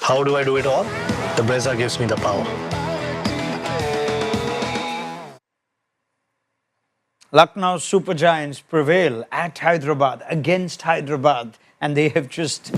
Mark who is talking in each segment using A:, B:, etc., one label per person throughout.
A: How do I do it all? The Brezza gives me the power.
B: Lucknow Super Giants prevail at Hyderabad, against Hyderabad, and they have just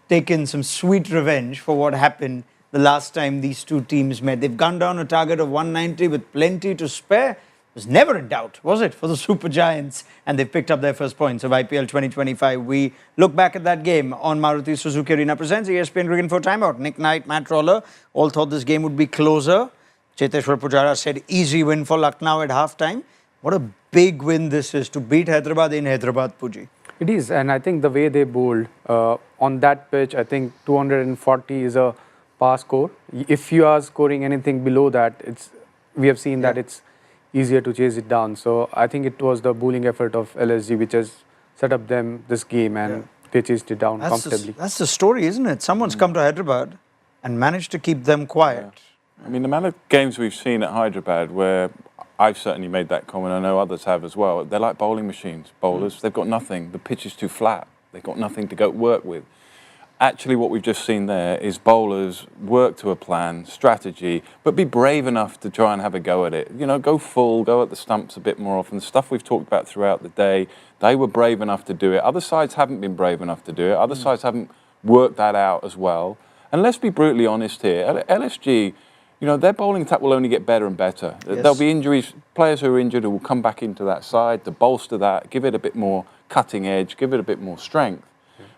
B: taken some sweet revenge for what happened the last time these two teams met. They've gone down a target of 190 with plenty to spare. It was never in doubt, was it, for the Super Giants? And they've picked up their first points of IPL 2025. We look back at that game on Maruti Suzuki Arena presents ESPN Cricket Info Timeout. Nick Knight, Matt Roller, all thought this game would be closer. Cheteshwar Pujara said easy win for Lucknow at halftime. What a big win this is to beat Hyderabad in Hyderabad, Puji.
C: It is, and I think the way they bowled on that pitch, I think 240 is a par score. If you are scoring anything below that, we have seen that it's easier to chase it down. So I think it was the bowling effort of LSG which has set up them this game, and they chased it down comfortably.
B: That's the story, isn't it? Someone's come to Hyderabad and managed to keep them quiet.
D: Yeah. I mean, the amount of games we've seen at Hyderabad where I've certainly made that comment, I know others have as well. They're like bowling machines, bowlers. They've got nothing. The pitch is too flat. They've got nothing to go work with. Actually, what we've just seen there is bowlers work to a plan, strategy, but be brave enough to try and have a go at it. You know, go full, go at the stumps a bit more often. The stuff we've talked about throughout the day, they were brave enough to do it. Other sides haven't been brave enough to do it. Other sides haven't worked that out as well. And let's be brutally honest here. LSG, you know, their bowling attack will only get better and better.
B: Yes.
D: There'll be injuries, players who are injured who will come back into that side to bolster that, give it a bit more cutting edge, give it a bit more strength.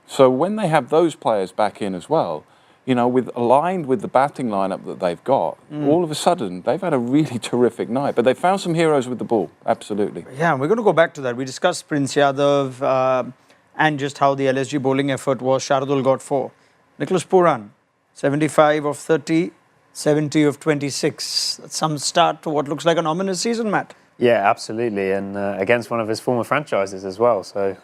D: So when they have those players back in as well, you know, aligned with the batting lineup that they've got, all of a sudden they've had a really terrific night. But they found some heroes with the ball, absolutely.
B: Yeah, we're going to go back to that. We discussed Prince Yadav and just how the LSG bowling effort was. Shardul got 4. Nicholas Puran, 75 of 30. 70 of 26. That's some start to what looks like an ominous season, Matt.
E: Yeah, absolutely. And against one of his former franchises as well. So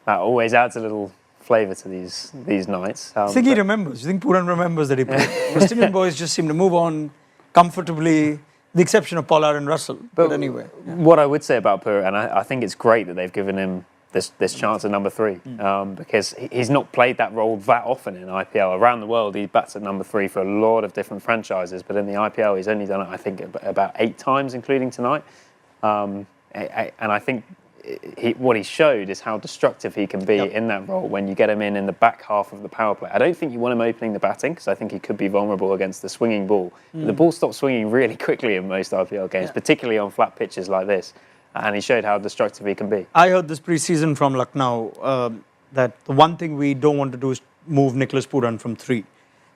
E: that always adds a little flavour to these nights.
B: I think he remembers. You think Puran remembers that he played? West Indian boys just seem to move on comfortably, with the exception of Pollard and Russell. But anyway.
E: What I would say about Puran, and I think it's great that they've given him this chance at number 3 because he's not played that role that often in IPL. Around the world, he bats at number 3 for a lot of different franchises, but in the IPL, he's only done it, I think, about 8 times, including tonight. And I think what he showed is how destructive he can be in that role when you get him in the back half of the power play. I don't think you want him opening the batting because I think he could be vulnerable against the swinging ball. The ball stops swinging really quickly in most IPL games, particularly on flat pitches like this. And he showed how destructive he can be.
B: I heard this pre-season from Lucknow that the one thing we don't want to do is move Nicholas Puran from 3.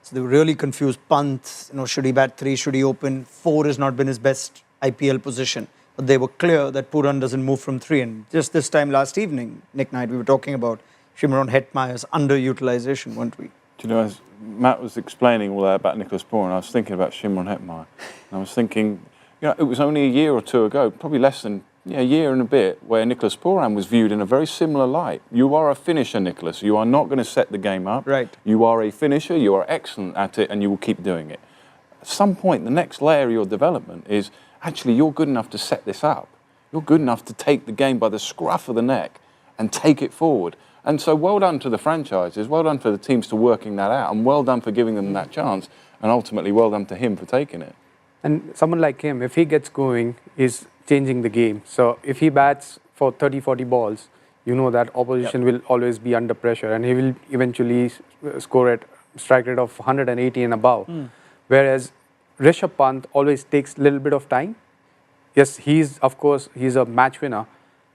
B: So they were really confused. Pant, you know, should he bat 3? Should he open? 4 has not been his best IPL position. But they were clear that Puran doesn't move from 3. And just this time last evening, Nick Knight, we were talking about Shimron Hetmeyer's underutilization, weren't we?
D: Do you know, as Matt was explaining all that about Nicholas Puran, I was thinking about Shimron Hetmeyer. And I was thinking, you know, it was only a year or 2 ago, probably less than a year and a bit, where Nicholas Puran was viewed in a very similar light. You are a finisher, Nicholas. You are not going to set the game up.
B: Right.
D: You are a finisher. You are excellent at it, and you will keep doing it. At some point, the next layer of your development is actually you're good enough to set this up. You're good enough to take the game by the scruff of the neck and take it forward. And so well done to the franchises, well done for the teams for working that out, and well done for giving them that chance, and ultimately well done to him for taking it.
C: And someone like him, if he gets going, is changing the game. So if he bats for 30, 40 balls, you know that opposition will always be under pressure, and he will eventually score at strike rate of 180 and above. Whereas Rishabh Pant always takes a little bit of time. Yes, he's a match winner,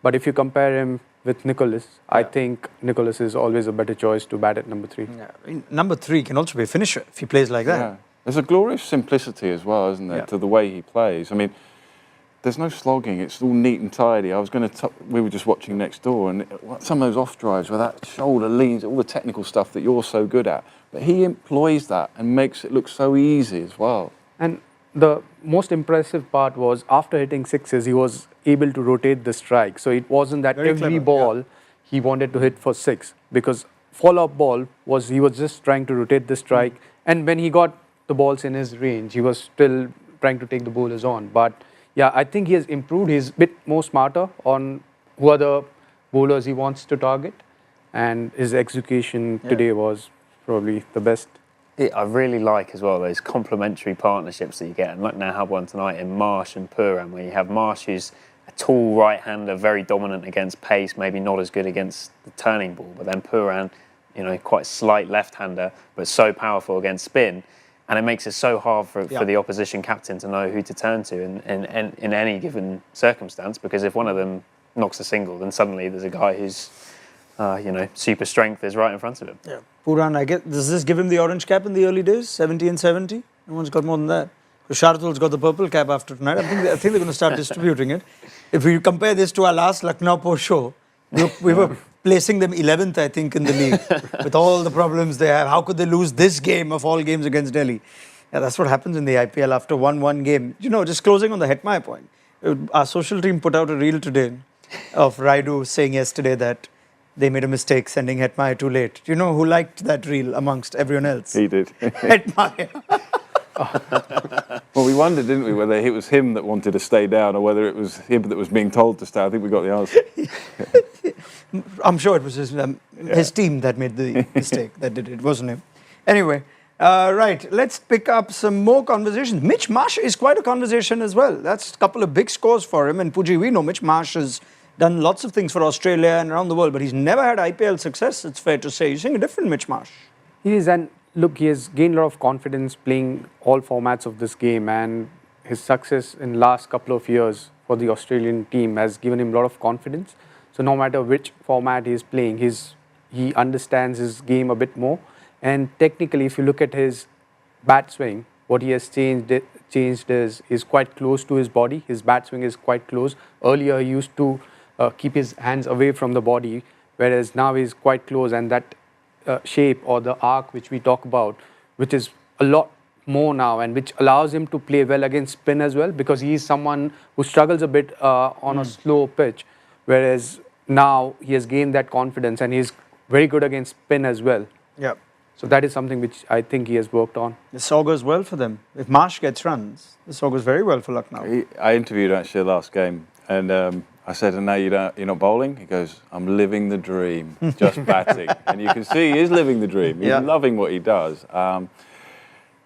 C: but if you compare him with Nicholas, I think Nicholas is always a better choice to bat at number 3.
B: Yeah. I mean, number 3 can also be a finisher if he plays like that.
D: Yeah. There's a glorious simplicity as well, isn't there, to the way he plays. I mean, there's no slogging. It's all neat and tidy. We were just watching next door, and some of those off drives where that shoulder leans, all the technical stuff that you're so good at. But he employs that and makes it look so easy as well.
C: And the most impressive part was after hitting 6s, he was able to rotate the strike. So it wasn't that
B: Very
C: every
B: clever,
C: ball he wanted to hit for 6, because follow-up ball he was just trying to rotate the strike. And when he got the balls in his range, he was still trying to take the bowlers on. But yeah, I think he has improved. He's a bit more smarter on who are the bowlers he wants to target. And his execution today was probably the best.
E: I really like as well those complementary partnerships that you get, and like now have one tonight in Marsh and Puran, where you have Marsh, who's a tall right-hander, very dominant against pace, maybe not as good against the turning ball, but then Puran, quite slight left-hander, but so powerful against spin, and it makes it so hard for the opposition captain to know who to turn to in any given circumstance, because if one of them knocks a single, then suddenly there's a guy who's super strength is right in front of him.
B: Yeah. Puran, does this give him the orange cap in the early days, 70 and 70? No one's got more than that. Because Shardul's got the purple cap after tonight. I think they're going to start distributing it. If we compare this to our last Lucknow post show, we were placing them 11th, I think, in the league with all the problems they have. How could they lose this game of all games against Delhi? Yeah, that's what happens in the IPL after 1-1 game. Just closing on the Hetmai point. Our social team put out a reel today of Raidu saying yesterday that they made a mistake sending Hetmai too late. Do you know who liked that reel amongst everyone else?
D: He did.
B: Hetmai.
D: Well, we wondered, didn't we, whether it was him that wanted to stay down or whether it was him that was being told to stay. I think we got the answer.
B: I'm sure it was his team that made the mistake, that did it, wasn't him. Anyway, right, let's pick up some more conversations. Mitch Marsh is quite a conversation as well. That's a couple of big scores for him. And Puji, we know Mitch Marsh has done lots of things for Australia and around the world, but he's never had IPL success, it's fair to say. You're seeing a different Mitch Marsh.
C: He is, and look, he has gained a lot of confidence playing all formats of this game, and his success in last couple of years for the Australian team has given him a lot of confidence. So no matter which format he is playing, he understands his game a bit more. And technically, if you look at his bat swing, what he has changed is quite close to his body. His bat swing is quite close. Earlier, he used to keep his hands away from the body, whereas now he's quite close, and that shape or the arc which we talk about, which is a lot more now, and which allows him to play well against spin as well, because he is someone who struggles a bit on a slow pitch, whereas now he has gained that confidence and he's very good against spin as well.
B: Yeah.
C: So that is something which I think he has worked on.
B: This augurs well for them. If Marsh gets runs, this augurs very well for Lucknow.
D: I interviewed actually the last game, and I said, and now you're not bowling? He goes, I'm living the dream, just batting. And you can see he is living the dream. He's loving what he does.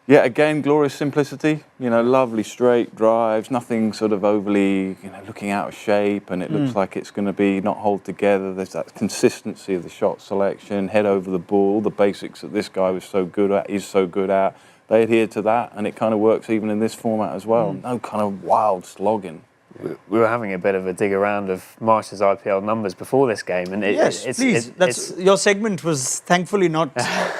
D: Again, glorious simplicity, lovely straight drives, nothing sort of overly, looking out of shape, and it looks like it's going to be not hold together. There's that consistency of the shot selection, head over the ball, the basics that this guy was so good at, is so good at. They adhere to that, and it kind of works even in this format as well. No kind of wild slogging.
E: We were having a bit of a dig around of Marsh's IPL numbers before this game, and
B: please. Your segment was thankfully not.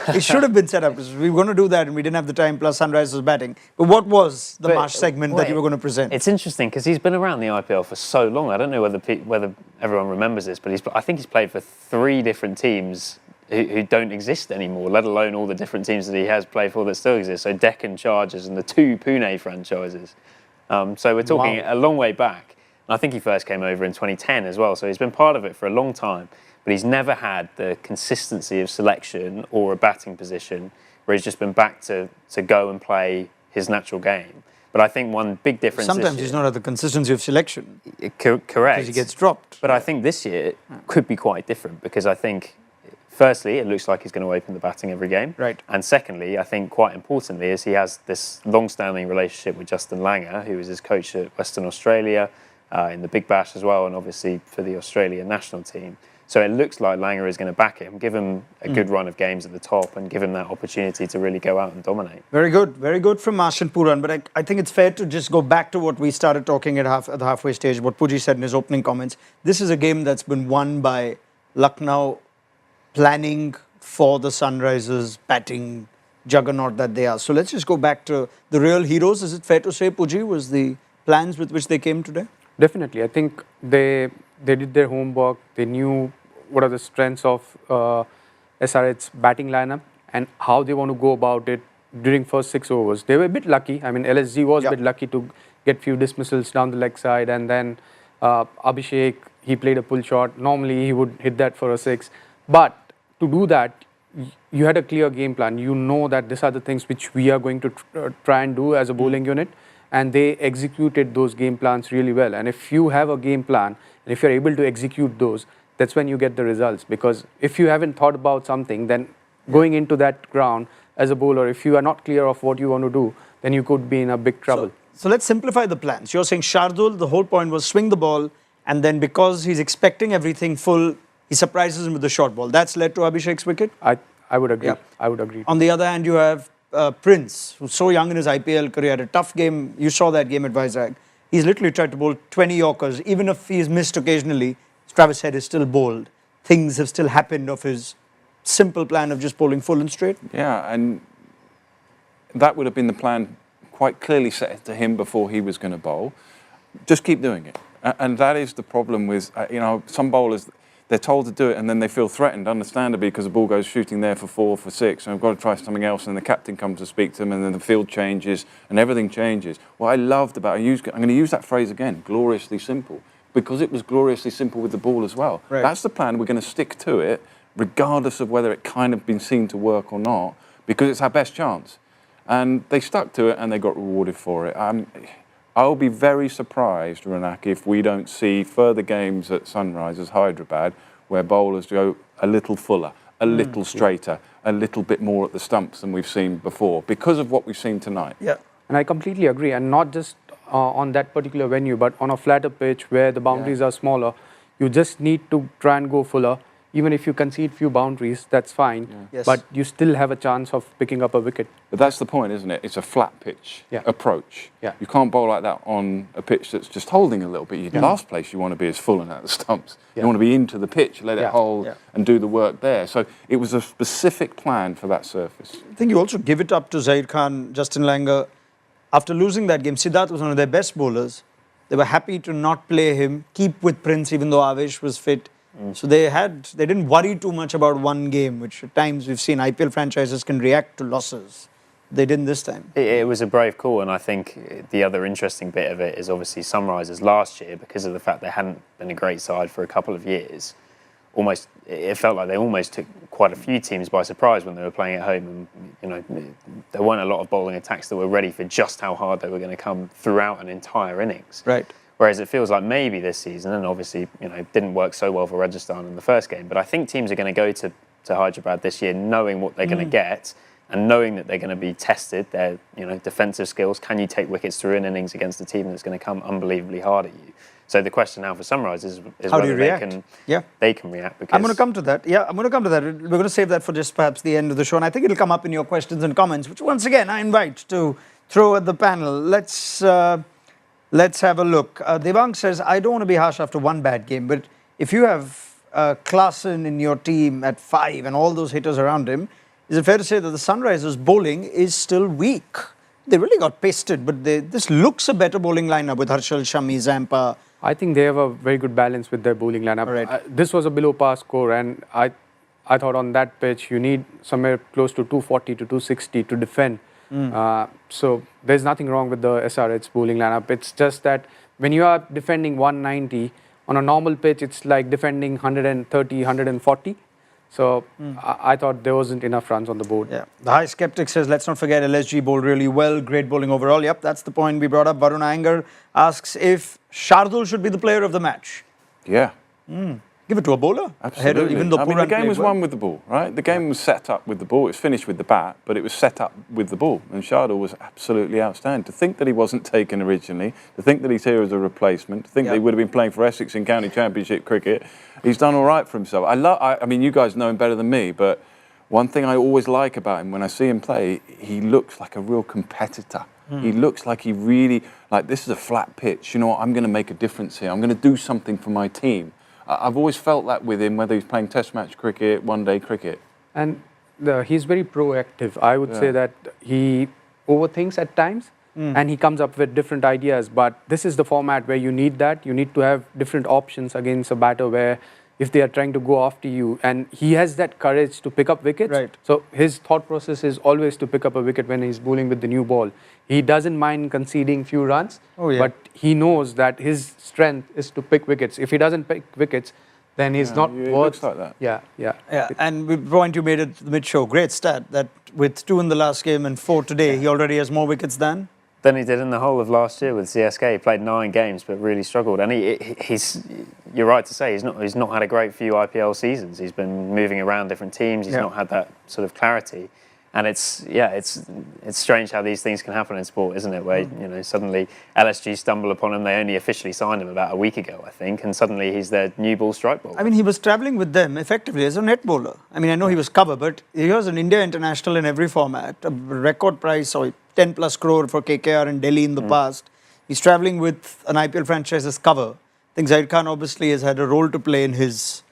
B: It should have been set up because we were going to do that, and we didn't have the time. Plus, Sunrise was batting. But what was the Marsh segment that you were going to present?
E: It's interesting because he's been around the IPL for so long. I don't know whether everyone remembers this, but I think he's played for 3 different teams who don't exist anymore, let alone all the different teams that he has played for that still exist. So Deccan Chargers and the 2 Pune franchises. So we're talking a long way back. And I think he first came over in 2010 as well. So he's been part of it for a long time. But he's never had the consistency of selection or a batting position where he's just been back to go and play his natural game. But I think one big difference
B: sometimes he's not at the consistency of selection.
E: Correct.
B: Because he gets dropped.
E: But I think this year it could be quite different because I think, firstly, it looks like he's going to open the batting every game.
B: Right.
E: And secondly, I think quite importantly, is he has this long-standing relationship with Justin Langer, who was his coach at Western Australia, in the Big Bash as well, and obviously for the Australian national team. So it looks like Langer is going to back him, give him a good run of games at the top, and give him that opportunity to really go out and dominate.
B: Very good from Marsh and Puran. But I think it's fair to just go back to what we started talking at the halfway stage, what Puji said in his opening comments. This is a game that's been won by Lucknow planning for the Sunrisers batting juggernaut that they are. So let's just go back to the real heroes. Is it fair to say, Puji, was the plans with which they came today?
C: Definitely. I think they did their homework. They knew what are the strengths of SRH's batting lineup and how they want to go about it during first 6 overs. They were a bit lucky. I mean, LSG was a bit lucky to get few dismissals down the leg side, and then Abhishek, he played a pull shot. Normally, he would hit that for a 6. But to do that, you had a clear game plan. You know that these are the things which we are going to try and do as a bowling unit. And they executed those game plans really well. And if you have a game plan, and if you're able to execute those, that's when you get the results. Because if you haven't thought about something, then going into that ground, as a bowler, if you are not clear of what you want to do, then you could be in a big trouble.
B: So let's simplify the plans. You're saying Shardul, the whole point was swing the ball, and then because he's expecting everything full, he surprises him with the short ball. That's led to Abhishek's wicket.
C: I would agree.
B: Yeah.
C: I would agree.
B: On the other hand, you have Prince, who's so young in his IPL career, had a tough game. You saw that game at Vizag. He's literally tried to bowl 20 Yorkers. Even if he's missed occasionally, Travis Head is still bowled. Things have still happened of his simple plan of just bowling full and straight.
D: Yeah, and that would have been the plan quite clearly set to him before he was going to bowl. Just keep doing it. And that is the problem with, some bowlers, they're told to do it and then they feel threatened, understandably, because the ball goes shooting there for 4, for 6, and I've got to try something else, and the captain comes to speak to them, and then the field changes, and everything changes. What I loved about I'm going to use that phrase again, gloriously simple, because it was gloriously simple with the ball as well.
B: Right.
D: That's the plan. We're going to stick to it, regardless of whether it kind of been seen to work or not, because it's our best chance. And they stuck to it, and they got rewarded for it. I'll be very surprised, Raunak, if we don't see further games at Sunrisers Hyderabad where bowlers go a little fuller, a little straighter, a little bit more at the stumps than we've seen before, because of what we've seen tonight.
B: Yeah.
C: And I completely agree. And not just on that particular venue, but on a flatter pitch where the boundaries are smaller, you just need to try and go fuller. Even if you concede few boundaries, that's fine.
B: Yeah. Yes.
C: But you still have a chance of picking up a wicket.
D: But that's the point, isn't it? It's a flat pitch approach.
C: Yeah.
D: You can't bowl like that on a pitch that's just holding a little bit. Last place you want to be is full and out the stumps. You want to be into the pitch, let it hold and do the work there. So it was a specific plan for that surface.
B: I think you also give it up to Zaid Khan, Justin Langer. After losing that game, Siddharth was one of their best bowlers. They were happy to not play him, keep with Prince even though Avesh was fit. So they didn't worry too much about one game, which at times we've seen IPL franchises can react to losses. They didn't this time.
E: It was a brave call, and I think the other interesting bit of it is obviously Sunrisers last year, because of the fact they hadn't been a great side for a couple of years. It felt like they almost took quite a few teams by surprise when they were playing at home, and there weren't a lot of bowling attacks that were ready for just how hard they were going to come throughout an entire innings.
B: Right.
E: Whereas it feels like maybe this season, and obviously, it didn't work so well for Rajasthan in the first game, but I think teams are going to go to Hyderabad this year knowing what they're going to get and knowing that they're going to be tested, their defensive skills. Can you take wickets through an innings against a team that's going to come unbelievably hard at you? So the question now for Sunrise is
B: how
E: whether
B: they
E: can react. Because
B: I'm going to come to that. Yeah, I'm going to come to that. We're going to save that for just perhaps the end of the show, and I think it'll come up in your questions and comments, which once again I invite to throw at the panel. Let's have a look. Devang says, I don't want to be harsh after one bad game, but if you have Klaasen in your team at 5 and all those hitters around him, is it fair to say that the Sunrisers bowling is still weak? They really got pasted, but this looks a better bowling lineup with Harshal, Shami, Zampa.
C: I think they have a very good balance with their bowling lineup.
B: Right.
C: This was a below par score, and I thought on that pitch you need somewhere close to 240 to 260 to defend. So there's nothing wrong with the SRH bowling lineup. It's just that when you are defending 190 on a normal pitch, it's like defending 130, 140. So I thought there wasn't enough runs on the board.
B: Yeah. The High Skeptic says, let's not forget LSG bowled really well. Great bowling overall. Yep, that's the point we brought up. Varun Iyengar asks if Shardul should be the player of the match.
D: Yeah.
B: Give it to a bowler.
D: Absolutely.
B: Even though
D: the
B: Puran
D: game was
B: well.
D: won with the ball, right? The game was set up with the ball. It was finished with the bat, but it was set up with the ball. And Shardul was absolutely outstanding. To think that he wasn't taken originally, to think that he's here as a replacement, to think that he would have been playing for Essex in County Championship cricket, he's done all right for himself. I mean, you guys know him better than me, but one thing I always like about him when I see him play, he looks like a real competitor. He looks like he really, this is a flat pitch. You know what, I'm going to make a difference here. I'm going to do something for my team. I've always felt that with him, whether he's playing test match cricket, one-day cricket.
C: And he's very proactive. I would say that he overthinks at times and he comes up with different ideas. But this is the format where you need that. You need to have different options against a batter where if they are trying to go after you. And he has that courage to pick up wickets.
B: Right.
C: So his thought process is always to pick up a wicket when he's bowling with the new ball. He doesn't mind conceding few runs, but he knows that his strength is to pick wickets. If he doesn't pick wickets, then he's not worth...
D: looks like that.
B: Yeah, and the point you made at the mid-show, great stat, that with 2 in the last game and 4 today, he already has more wickets than
E: he did in the whole of last year with CSK. He played 9 games, but really struggled. And he's you're right to say, he's not had a great few IPL seasons. He's been moving around different teams. He's not had that sort of clarity. And it's strange how these things can happen in sport, isn't it? Where suddenly LSG stumble upon him. They only officially signed him about a week ago, I think, and suddenly he's their new ball strike bowler.
B: I mean, he was travelling with them effectively as a net bowler. I mean, I know he was cover, but he was an India international in every format. A record price, or 10 plus crore for KKR and Delhi in the past. He's travelling with an IPL franchise as cover. I think Zaid Khan obviously has had a role to play in his.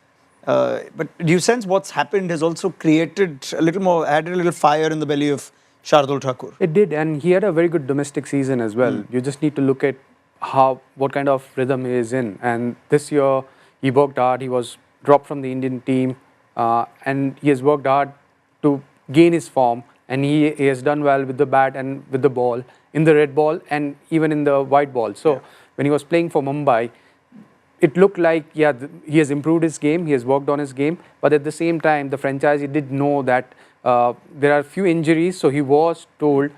B: But do you sense what's happened has also created added a little fire in the belly of Shardul Thakur?
C: It did, and he had a very good domestic season as well. You just need to look at what kind of rhythm he is in. And this year, he worked hard. He was dropped from the Indian team, and he has worked hard to gain his form. And he has done well with the bat and with the ball, in the red ball and even in the white ball. So when he was playing for Mumbai, it looked like, he has improved his game, he has worked on his game, but at the same time, the franchisee did know that there are a few injuries, so he was told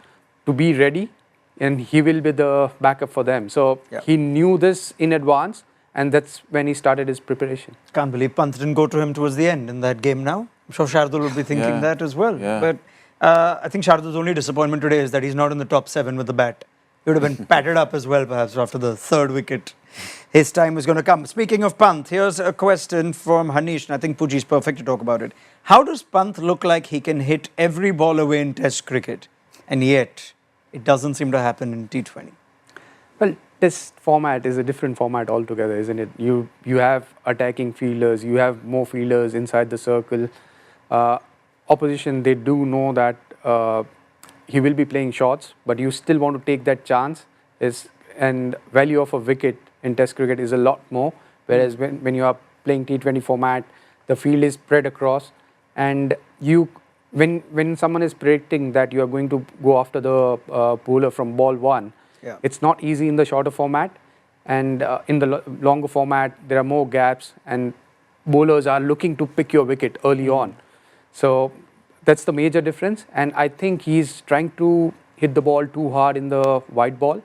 C: to be ready, and he will be the backup for them. So he knew this in advance, and that's when he started his preparation.
B: Can't believe Pant didn't go to him towards the end in that game now. I'm sure Shardul will be thinking that as well.
D: Yeah.
B: But I think Shardul's only disappointment today is that he's not in the top 7 with the bat. He would have been patted up as well, perhaps, after the 3rd wicket. His time was going to come. Speaking of Pant, here's a question from Hanish, and I think Puji is perfect to talk about it. How does Pant look like he can hit every ball away in Test cricket, and yet it doesn't seem to happen in T20?
C: Well, Test format is a different format altogether, isn't it? You have attacking fielders, you have more fielders inside the circle. Opposition, they do know that he will be playing shots, but you still want to take that chance. And value of a wicket in Test cricket is a lot more, whereas when you are playing T20 format, the field is spread across, and when someone is predicting that you are going to go after the bowler from ball 1, it's not easy in the shorter format, and in the longer format there are more gaps, and bowlers are looking to pick your wicket early on. So that's the major difference, and I think he's trying to hit the ball too hard in the white ball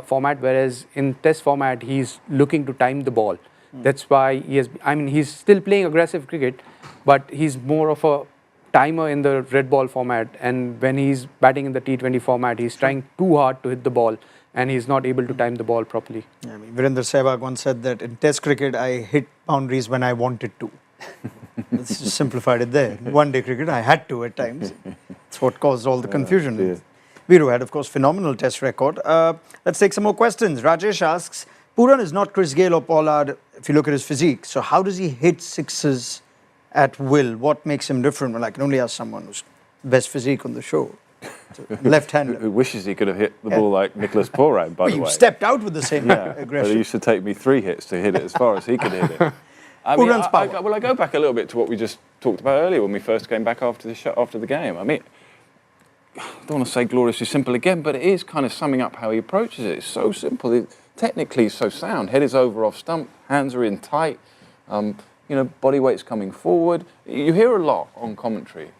C: format, whereas in Test format he's looking to time the ball. That's why he's still playing aggressive cricket, but he's more of a timer in the red ball format, and when he's batting in the T20 format, he's trying too hard to hit the ball, and he's not able to time the ball properly.
B: I mean, Virender Sehwag once said that in Test cricket, I hit boundaries when I wanted to. Let's just simplified it there. One day cricket, I had to at times. That's what caused all the confusion. Viru had, of course, phenomenal Test record. Let's take some more questions. Rajesh asks, Puran is not Chris Gayle or Pollard if you look at his physique. So how does he hit sixes at will? What makes him different? Well, I can only ask someone who's best physique on the show. Left-hander.
D: Who wishes he could have hit the ball like Nicholas Pooran, by the way.
B: You stepped out with the same
D: But
B: aggression.
D: it used to take me 3 hits to hit it as far as he could hit it. I mean, I go back a little bit to what we just talked about earlier when we first came back after the game. I mean, I don't want to say gloriously simple again, but it is kind of summing up how he approaches it. It's so simple. Technically, so sound. Head is over off stump, hands are in tight. Body weight's coming forward. You hear a lot on commentary.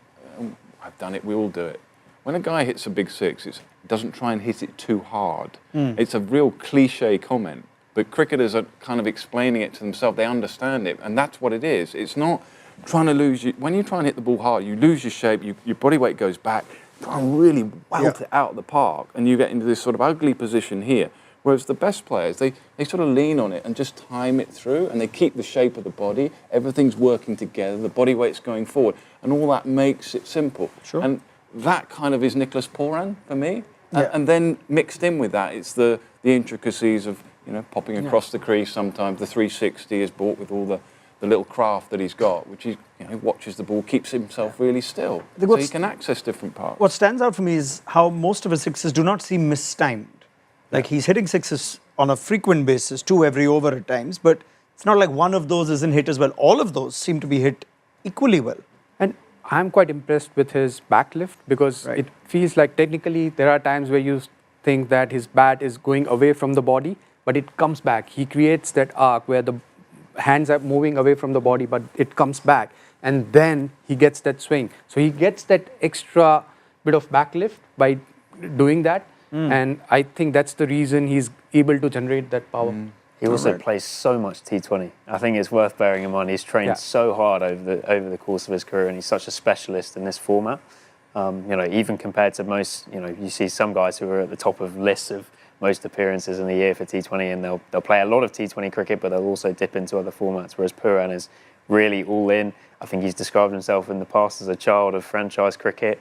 D: I've done it. We all do it. When a guy hits a big six, it doesn't try and hit it too hard. It's a real cliche comment, but cricketers are kind of explaining it to themselves. They understand it, and that's what it is. It's not trying to lose you. When you try and hit the ball hard, you lose your shape. Your body weight goes back. Try and really welt it out of the park, and you get into this sort of ugly position here. Whereas the best players, they sort of lean on it and just time it through, and they keep the shape of the body. Everything's working together. The body weight's going forward, and all that makes it simple.
B: Sure.
D: And that kind of is Nicholas Pooran for me. And then mixed in with that, it's the intricacies of popping across the crease sometimes. The 360 is bought with all the little craft that he's got, which he watches the ball, keeps himself really still, so he can access different parts.
B: What stands out for me is how most of his sixes do not seem mistimed. Like he's hitting sixes on a frequent basis, 2 every over at times, but it's not like one of those isn't hit as well. All of those seem to be hit equally well.
C: And I'm quite impressed with his back lift, because it feels like technically there are times where you think that his bat is going away from the body, but it comes back. He creates that arc where the hands are moving away from the body, but it comes back, and then he gets that swing. So he gets that extra bit of back lift by doing that, and I think that's the reason he's able to generate that power.
E: He also plays so much T20. I think it's worth bearing in mind. He's trained so hard over the course of his career, and he's such a specialist in this format. Even compared to most, you see some guys who are at the top of lists of most appearances in the year for T20, and they'll play a lot of T20 cricket, but they'll also dip into other formats. Whereas Puran is really all in. I think he's described himself in the past as a child of franchise cricket.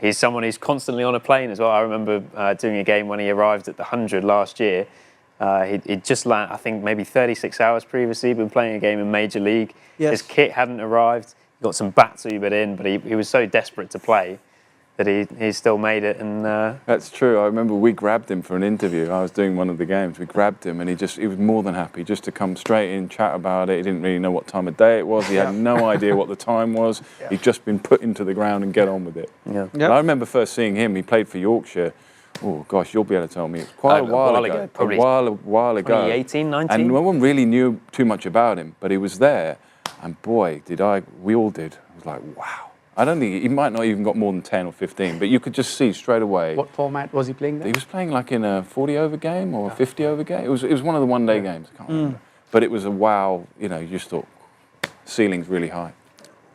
E: He's someone who's constantly on a plane as well. I remember doing a game when he arrived at the 100 last year. He'd just landed, I think, maybe 36 hours previously, been playing a game in Major League.
B: Yes.
E: His kit hadn't arrived. He got some bats Ubered in, but he was so desperate to play that he still made it. And
D: That's true. I remember we grabbed him for an interview. I was doing one of the games. We grabbed him, and he was more than happy just to come straight in, chat about it. He didn't really know what time of day it was. He had no idea what the time was. He'd just been put into the ground and get on with it.
E: Yeah.
D: And I remember first seeing him. He played for Yorkshire. Oh gosh, you'll be able to tell me. It's quite a while ago.
E: Probably
D: a while ago.
E: 2018, 19.
D: And no one really knew too much about him, but he was there, and boy, we all did. I was like, wow. I don't think he might not even got more than 10 or 15, but you could just see straight away.
C: What format was he playing there?
D: He was playing like in a 40-over game or a 50-over game. It was one of the one-day games. I can't remember. But it was a wow. You just thought ceiling's really high.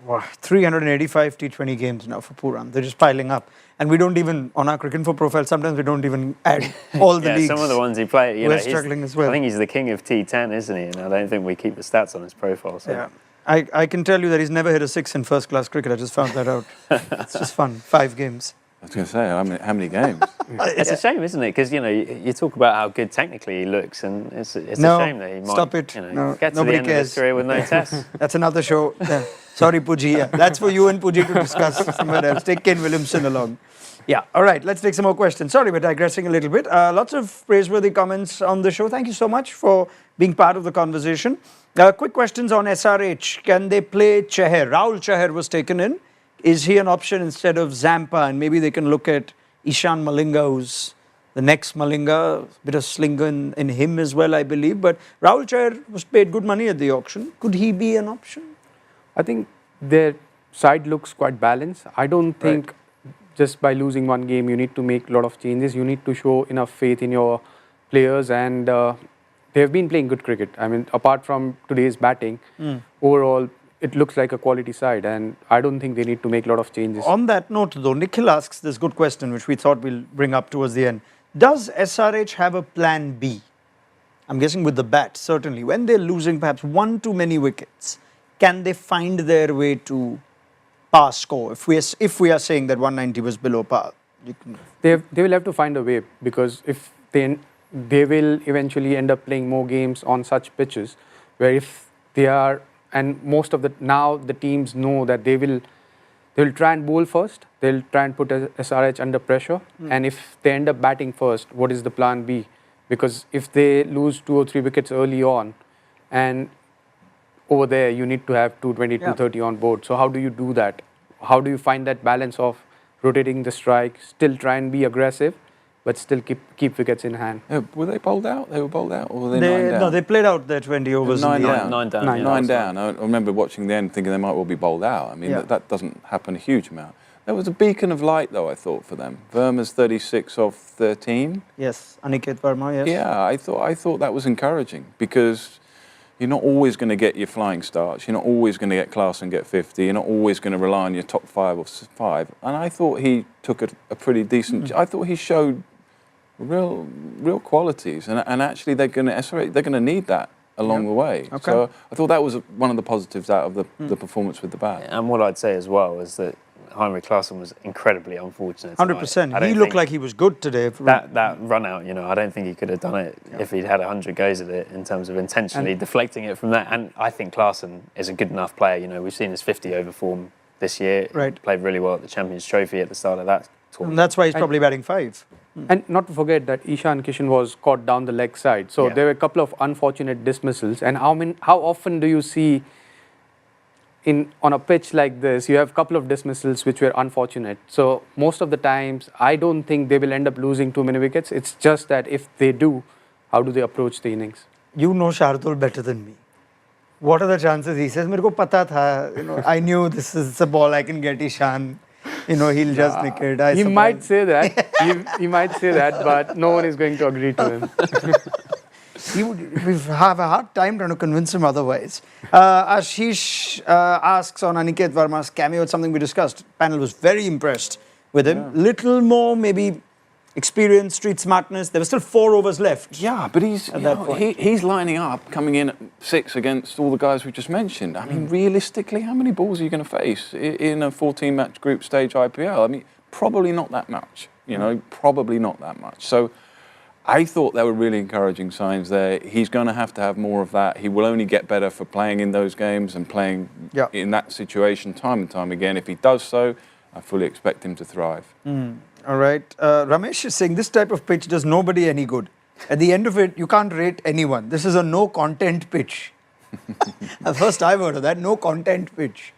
B: Wow, 385 T20 games now for Puran. They're just piling up. And we don't even, on our Cricket Info profile, sometimes we don't even add all the leagues.
E: Some of the ones he played,
B: We're struggling as well.
E: I think he's the king of T10, isn't he? And I don't think we keep the stats on his profile. So.
B: Yeah. I can tell you that he's never hit a 6 in first-class cricket. I just found that out. It's just fun. 5 games.
D: I was going to say, how many games?
E: It's a shame, isn't it? Because, you talk about how good technically he looks, and it's a shame that he might
B: stop it.
E: Get to the end of his career with no tests.
B: That's another show. Yeah. Sorry, Puji. Yeah. That's for you and Puji to discuss somewhere else. Take Ken Williamson along. Yeah. All right. Let's take some more questions. Sorry, we're digressing a little bit. Lots of praiseworthy comments on the show. Thank you so much for being part of the conversation. Quick questions on SRH. Can they play Chahar? Rahul Chahar was taken in. Is he an option instead of Zampa? And maybe they can look at Ishan Malinga, who's the next Malinga. Bit of slinger in him as well, I believe. But Rahul Chahar was paid good money at the auction. Could he be an option?
C: I think their side looks quite balanced. I don't think just by losing one game you need to make a lot of changes. You need to show enough faith in your players, and they have been playing good cricket. I mean, apart from today's batting, overall it looks like a quality side, and I don't think they need to make a lot of changes.
B: On that note, though, Nikhil asks this good question, which we thought we'll bring up towards the end. Does SRH have a plan B? I'm guessing with the bat, certainly. When they're losing perhaps one too many wickets, can they find their way to par score? If we are saying that 190 was below par,
C: They will have to find a way, because if they will eventually end up playing more games on such pitches, where if they are, and most of the teams know that they will try and bowl first. They'll try and put SRH under pressure, and if they end up batting first, what is the plan B? Because if they lose 2 or 3 wickets early on, and over there you need to have 220, 230 on board. So how do you do that? How do you find that balance of rotating the strike, still try and be aggressive, but still keep wickets in hand?
D: Yeah, were they bowled out? They were bowled out, or were they 9 down?
B: No, they played out their 20 overs.
D: Nine
B: in the
D: down.
B: end.
E: 9 down.
C: Nine
E: yeah,
D: Nine
E: that's
D: down. I remember watching the end thinking they might well be bowled out. I mean,
B: Yeah.
D: that doesn't happen a huge amount. There was a beacon of light, though, I thought, for them. Verma's 36 off 13.
B: Yes, Aniket Verma, yes.
D: Yeah, I thought that was encouraging, because you're not always going to get your flying starts. You're not always going to get class and get 50. You're not always going to rely on your top 5 or 5. And I thought he took a pretty decent... I thought he showed real qualities. And actually, they're going to need that along the way.
B: Okay.
D: So I thought that was one of the positives out of the performance with the bat.
E: And what I'd say as well is that Heinrich Klaassen was incredibly unfortunate tonight.
B: 100%. He looked like he was good today.
E: That run out, I don't think he could have done it if he'd had 100 goes at it in terms of intentionally deflecting it from that. And I think Klaassen is a good enough player. We've seen his 50-over form this year.
B: Right.
E: Played really well at the Champions Trophy at the start of that
B: And
E: tournament.
B: that's why he's probably batting 5.
C: And not to forget that Ishan Kishan was caught down the leg side. So there were a couple of unfortunate dismissals. And how often do you see on a pitch like this, you have a couple of dismissals which were unfortunate. So most of the times, I don't think they will end up losing too many wickets. It's just that if they do, how do they approach the innings?
B: You know Shardul better than me. What are the chances? He says, "Mereko pata tha. I knew this is a ball I can get Ishan. He'll just nick it."
C: He might say that. he might say that, but no one is going to agree to him.
B: We have a hard time trying to convince him otherwise. Ashish asks on Aniket Verma's cameo. It's something we discussed. Panel was very impressed with him.
D: Yeah.
B: Little more, maybe experience, street smartness. There were still 4 overs left.
D: Yeah, but he's
B: At that point.
D: he's lining up, coming in at 6 against all the guys we just mentioned. I mean, realistically, how many balls are you going to face in a 14-match group stage IPL? I mean, probably not that much. You know, probably not that much. So I thought there were really encouraging signs there. He's going to have more of that. He will only get better for playing in those games and playing in that situation time and time again. If he does so, I fully expect him to thrive.
B: All right. Ramesh is saying this type of pitch does nobody any good. At the end of it, you can't rate anyone. This is a no-content pitch. The first I've heard of that, no-content pitch.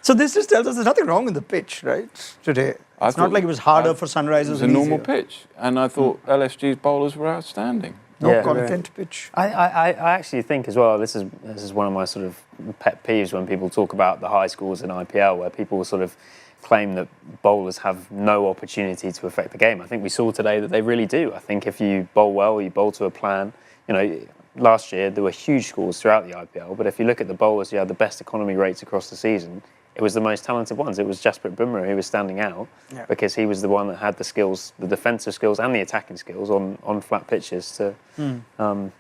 B: So this just tells us there's nothing wrong with the pitch, right, today. It's not like it was harder for Sunrisers.
D: It was a
B: and
D: normal
B: easier.
D: pitch, and I thought LSG's bowlers were outstanding.
B: No-content pitch.
E: I actually think as well, this is one of my sort of pet peeves when people talk about the high scores in IPL, where people sort of claim that bowlers have no opportunity to affect the game. I think we saw today that they really do. I think if you bowl well, you bowl to a plan. You know, last year there were huge scores throughout the IPL, but if you look at the bowlers who had the best economy rates across the season, it was the most talented ones. It was Jasprit Bumrah who was standing out because he was the one that had the skills, the defensive skills and the attacking skills on flat pitches to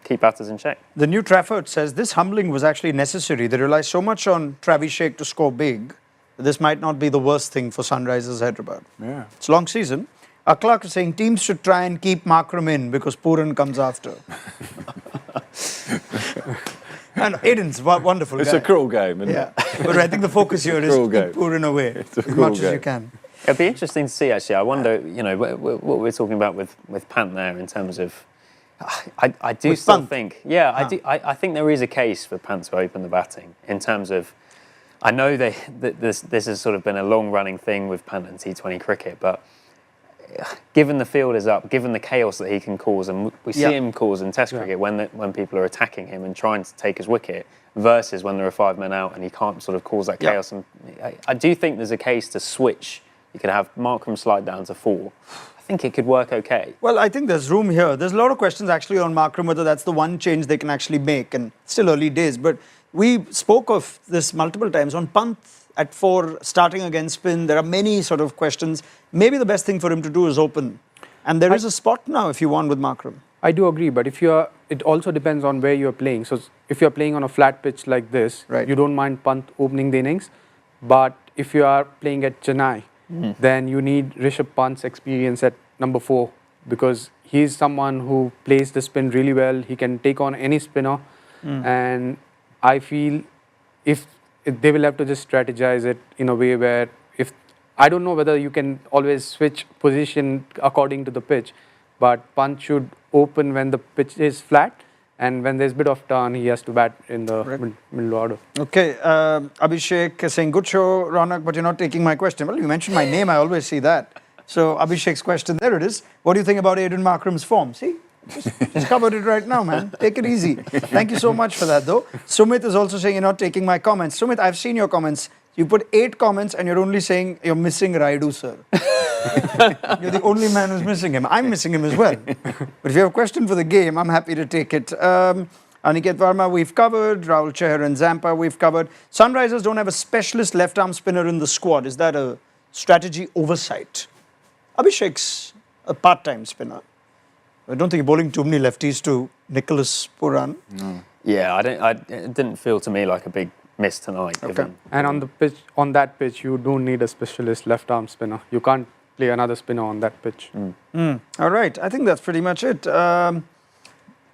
E: keep batters in check.
B: The New Trafford says this humbling was actually necessary. They rely so much on Trevishack to score big. This might not be the worst thing for Sunrisers Hyderabad.
D: Yeah.
B: It's a long season. Clark is saying teams should try and keep Markram in because Pooran comes after. And Aiden's wonderful.
D: It's
B: guy.
D: a cruel game, isn't it?
B: But I think the focus here is
D: Cruel
B: keep
D: game.
B: Pooran away
D: It's a
B: as
D: cruel
B: much as
D: game.
B: you can.
E: It'd be interesting to see, actually. I wonder, you know, what we're talking about with Pant there in terms of. I do
B: With
E: still
B: Pant?
E: think, I think there is a case for Pant to open the batting in terms of. I know this has sort of been a long-running thing with Pant and T20 cricket, but given the field is up, given the chaos that he can cause, and we see him cause in Test cricket when people are attacking him and trying to take his wicket, versus when there are 5 men out and he can't sort of cause that chaos. And I do think there's a case to switch. You could have Markram slide down to 4. I think it could work okay.
B: Well, I think there's room here. There's a lot of questions actually on Markram, whether that's the one change they can actually make, and still early days. But we spoke of this multiple times on Pant at 4, starting against spin. There are many sort of questions. Maybe the best thing for him to do is open. And there is a spot now if you want with Markram.
C: I do agree, but if it also depends on where you're playing. So if you're playing on a flat pitch like this, you don't mind Pant opening the innings. But if you are playing at Chennai, then you need Rishabh Pant's experience at number 4, because he's someone who plays the spin really well. He can take on any spinner, and I feel if they will have to just strategize it in a way where I don't know whether you can always switch position according to the pitch, but Pant should open when the pitch is flat, and when there's a bit of turn, he has to bat in the middle order.
B: Okay, Abhishek is saying, good show, Raunak, but you're not taking my question. Well, you mentioned my name, I always see that. So Abhishek's question, there it is. What do you think about Aiden Markram's form? See? Just covered it right now, man. Take it easy. Thank you so much for that, though. Sumit is also saying you're not taking my comments. Sumit, I've seen your comments. You put 8 comments and you're only saying you're missing Raidu, sir. You're the only man who's missing him. I'm missing him as well. But if you have a question for the game, I'm happy to take it. Aniket Verma, we've covered. Rahul Chahar and Zampa, we've covered. Sunrisers don't have a specialist left-arm spinner in the squad. Is that a strategy oversight? Abhishek's a part-time spinner. I don't think you're bowling too many lefties to Nicholas Puran.
E: No. Yeah, it didn't feel to me like a big miss tonight.
B: Okay.
C: And on that pitch, you don't need a specialist left-arm spinner. You can't play another spinner on that pitch.
B: All right, I think that's pretty much it. I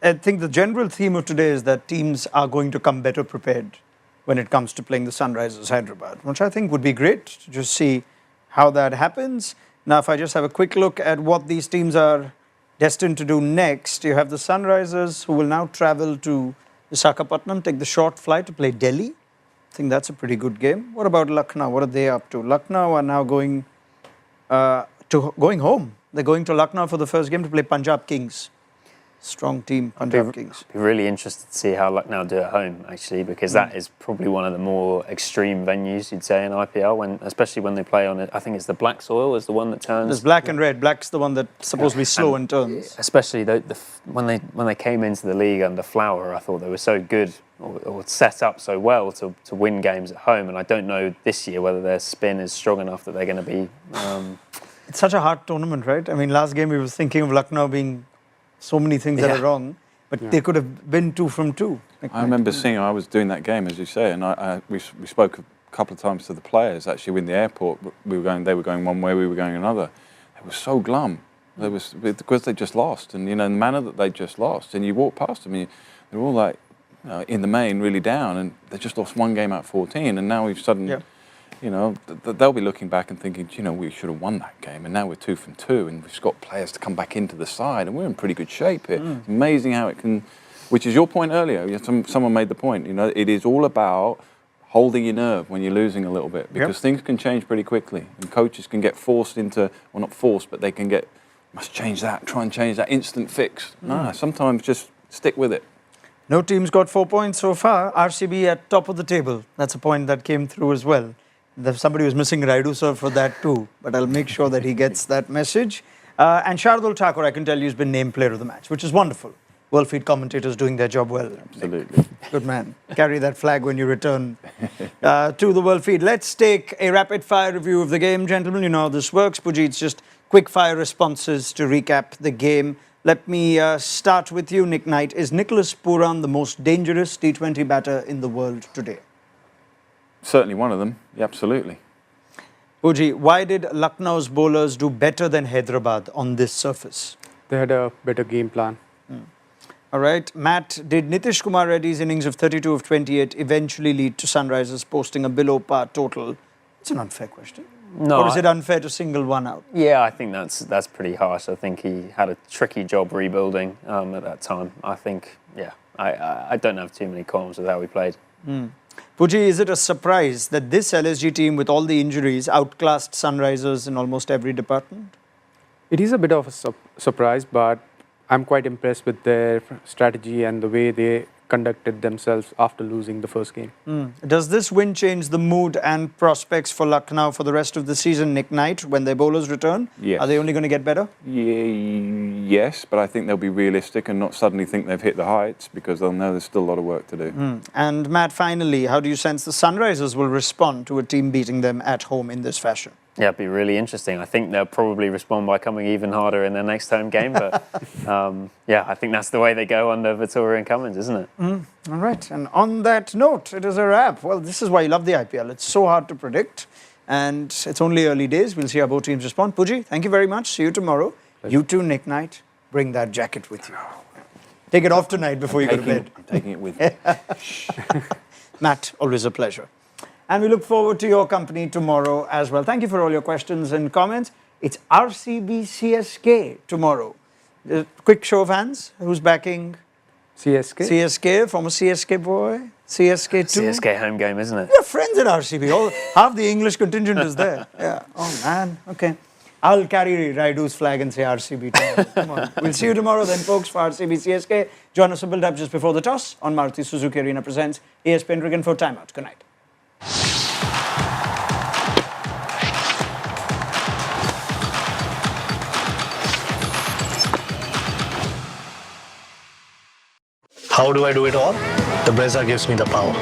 B: think the general theme of today is that teams are going to come better prepared when it comes to playing the Sunrisers Hyderabad, which I think would be great to just see how that happens. Now, if I just have a quick look at what these teams are destined to do next, you have the Sunrisers who will now travel to Visakhapatnam, take the short flight to play Delhi. I think that's a pretty good game. What about Lucknow? What are they up to? Lucknow are now going home. They're going to Lucknow for the first game to play Punjab Kings. Strong team, Punjab Kings.
E: Be really interested to see how Lucknow do at home, actually, because that is probably one of the more extreme venues, you'd say, in IPL, especially when they play on it. I think it's the black soil is the one that turns.
B: There's black and red. Black's the one that's supposed to be slow and turns.
E: Especially when they came into the league under Flower, I thought they were so good or set up so well to win games at home. And I don't know this year whether their spin is strong enough that they're going to be...
B: It's such a hard tournament, right? I mean, last game we were thinking of Lucknow being so many things that are wrong, but they could have been 2 from 2.
D: I remember seeing, I was doing that game, as you say, and we spoke a couple of times to the players, actually, in the airport. They were going one way, we were going another. They were so glum. Because they just lost, and, in the manner that they just lost, and you walk past them, they're all like, in the main, really down, and they just lost 1 game out of 14, and now we've suddenly... they'll be looking back and thinking, we should have won that game, and now we're 2 from 2, and we've got players to come back into the side, and we're in pretty good shape here. It's amazing how it can, which is your point earlier. Someone made the point. It is all about holding your nerve when you're losing a little bit, because things can change pretty quickly, and coaches can get forced into, well, not forced, but they can must change that, try and change that, instant fix. No, sometimes just stick with it.
B: No team's got 4 points so far. RCB at top of the table. That's a point that came through as well. Somebody was missing Raidu sir for that too, but I'll make sure that he gets that message. And Shardul Thakur, I can tell you, has been named player of the match, which is wonderful. World Feed commentators doing their job well.
D: Absolutely.
B: Good man. Carry that flag when you return to the World Feed. Let's take a rapid-fire review of the game, gentlemen. You know how this works. Puji, it's just quick-fire responses to recap the game. Let me start with you, Nick Knight. Is Nicholas Pooran the most dangerous T20 batter in the world today?
D: Certainly one of them, yeah, absolutely.
B: Puji, why did Lucknow's bowlers do better than Hyderabad on this surface?
C: They had a better game plan.
B: All right. Matt, did Nitish Kumar Reddy's innings of 32 of 28 eventually lead to Sunrisers posting a below par total? It's an unfair question.
E: No,
B: or is it unfair to single one out?
E: Yeah, I think that's pretty harsh. I think he had a tricky job rebuilding at that time. I think, I don't have too many qualms with how he played.
B: Puji, is it a surprise that this LSG team, with all the injuries, outclassed Sunrisers in almost every department?
C: It is a bit of a surprise, but I'm quite impressed with their strategy and the way they conducted themselves after losing the first game.
B: Does this win change the mood and prospects for Lucknow for the rest of the season, Nick Knight, when their bowlers return?
D: Yes.
B: Are they only going to get better?
D: Yes, but I think they'll be realistic and not suddenly think they've hit the heights, because they'll know there's still a lot of work to do.
B: And Matt, finally, how do you sense the Sunrisers will respond to a team beating them at home in this fashion?
E: Yeah, it'd be really interesting. I think they'll probably respond by coming even harder in their next home game. But I think that's the way they go under Vittoria and Cummins, isn't it?
B: All right. And on that note, it is a wrap. Well, this is why you love the IPL. It's so hard to predict. And it's only early days. We'll see how both teams respond. Puji, thank you very much. See you tomorrow. Pleasure. You too, Nick Knight. Bring that jacket with you. Take it off tonight before you go to bed.
D: I'm taking it with me.
B: Matt, always a pleasure. And we look forward to your company tomorrow as well. Thank you for all your questions and comments. It's RCB CSK tomorrow. Quick show of hands. Who's backing?
C: CSK?
B: CSK, former CSK boy. CSK 2.
E: CSK home game, isn't it?
B: You're friends at RCB. Half the English contingent is there. Yeah. Oh, man. Okay. I'll carry Raidu's flag and say RCB tomorrow. Come on. We'll see you tomorrow then, folks, for RCB CSK. Join us for build-up just before the toss on Maruti Suzuki Arena presents ESPN Cricket for Timeout. Good night.
A: How do I do it all? The Brezza gives me the power.